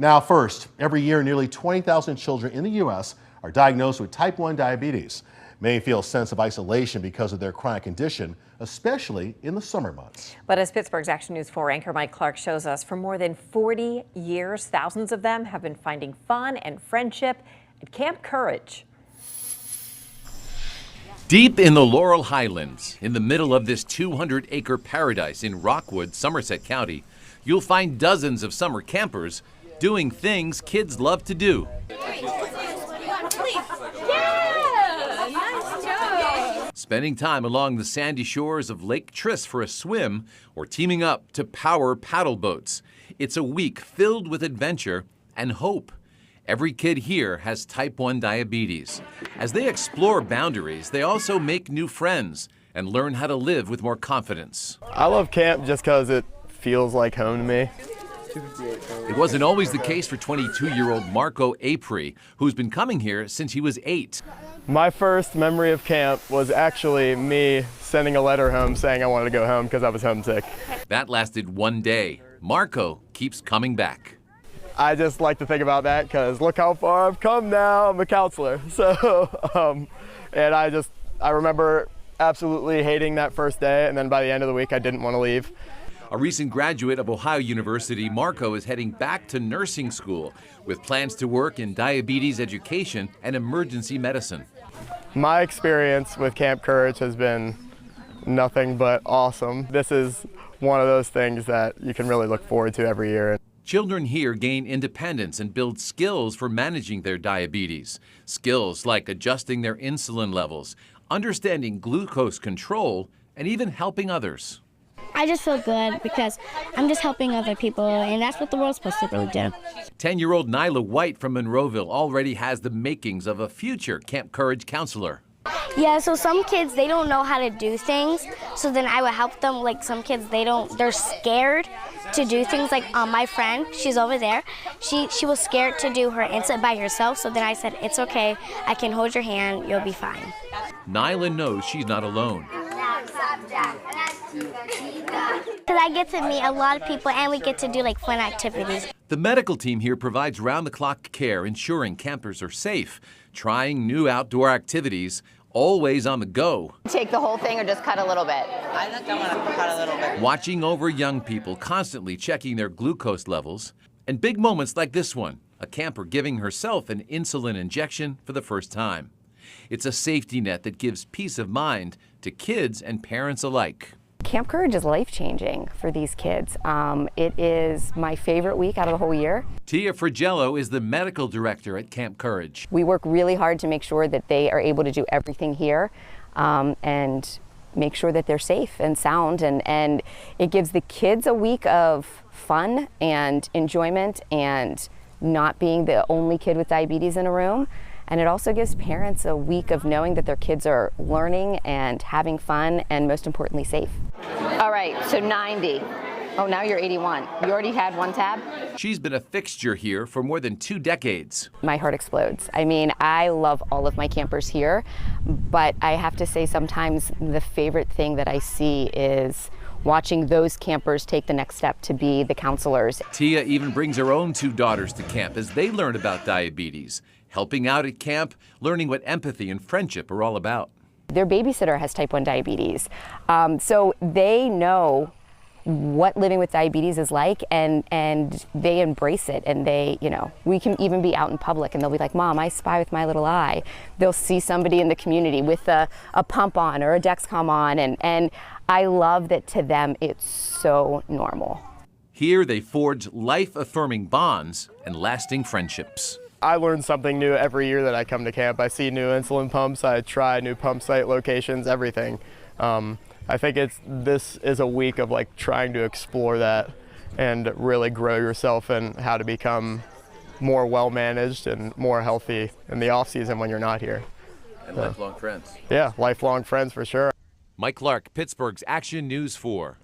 Now first, every year nearly 20,000 children in the U.S. are diagnosed with type 1 diabetes. Many feel a sense of isolation because of their chronic condition, especially in the summer months. But as Pittsburgh's Action News 4 anchor Mike Clark shows us, for more than 40 years, thousands of them have been finding fun and friendship at Camp Courage. Deep in the Laurel Highlands, in the middle of this 200-acre paradise in Rockwood, Somerset County, you'll find dozens of summer campers doing things kids love to do. Spending time along the sandy shores of Lake Triss for a swim or teaming up to power paddle boats. It's a week filled with adventure and hope. Every kid here has type 1 diabetes. As they explore boundaries, they also make new friends and learn how to live with more confidence. I love camp just because it feels like home to me. It wasn't always the case for 22-year-old Marco Apri, who's been coming here since he was 8. My first memory of camp was actually me sending a letter home saying I wanted to go home because I was homesick. That lasted one day. Marco keeps coming back. I just like to think about that because look how far I've come now. I'm a counselor. So, and I remember absolutely hating that first day, and then by the end of the week I didn't want to leave. A recent graduate of Ohio University, Marco is heading back to nursing school with plans to work in diabetes education and emergency medicine. My experience with Camp Courage has been nothing but awesome. This is one of those things that you can really look forward to every year. Children here gain independence and build skills for managing their diabetes. Skills like adjusting their insulin levels, understanding glucose control, and even helping others. I just feel good because I'm just helping other people, and that's what the world's supposed to really do. 10-year-old Nyla White from Monroeville already has the makings of a future Camp Courage counselor. Yeah, so some kids, they don't know how to do things, so then I would help them. Like some kids, they're scared to do things. Like my friend, she's over there, she was scared to do her insulin by herself, so then I said, it's okay, I can hold your hand, you'll be fine. Nyla knows she's not alone. Because I get to meet a lot of people and we get to do like fun activities. The medical team here provides round-the-clock care, ensuring campers are safe, trying new outdoor activities, always on the go. Take the whole thing or just cut a little bit? I think I'm gonna cut a little bit. Watching over young people, constantly checking their glucose levels, and big moments like this one, a camper giving herself an insulin injection for the first time. It's a safety net that gives peace of mind to kids and parents alike. Camp Courage is life-changing for these kids. It is my favorite week out of the whole year. Tia Frigello is the medical director at Camp Courage. We work really hard to make sure that they are able to do everything here and make sure that they're safe and sound. And it gives the kids a week of fun and enjoyment and not being the only kid with diabetes in a room. And it also gives parents a week of knowing that their kids are learning and having fun and most importantly safe. All right, so 90. Oh, now you're 81. You already had one tab? She's been a fixture here for more than 2 decades. My heart explodes. I mean, I love all of my campers here, but I have to say sometimes the favorite thing that I see is watching those campers take the next step to be the counselors. Tia even brings her own 2 daughters to camp as they learn about diabetes, helping out at camp, learning what empathy and friendship are all about. Their babysitter has type 1 diabetes, so they know what living with diabetes is like, and they embrace it, and they, we can even be out in public and they'll be like, Mom, I spy with my little eye. They'll see somebody in the community with a pump on or a Dexcom on, and I love that to them it's so normal. Here they forge life-affirming bonds and lasting friendships. I learn something new every year that I come to camp. I see new insulin pumps, I try new pump site locations, everything. I think this is a week of like trying to explore that and really grow yourself and how to become more well-managed and more healthy in the off-season when you're not here. And lifelong friends. Yeah, lifelong friends for sure. Mike Clark, Pittsburgh's Action News 4.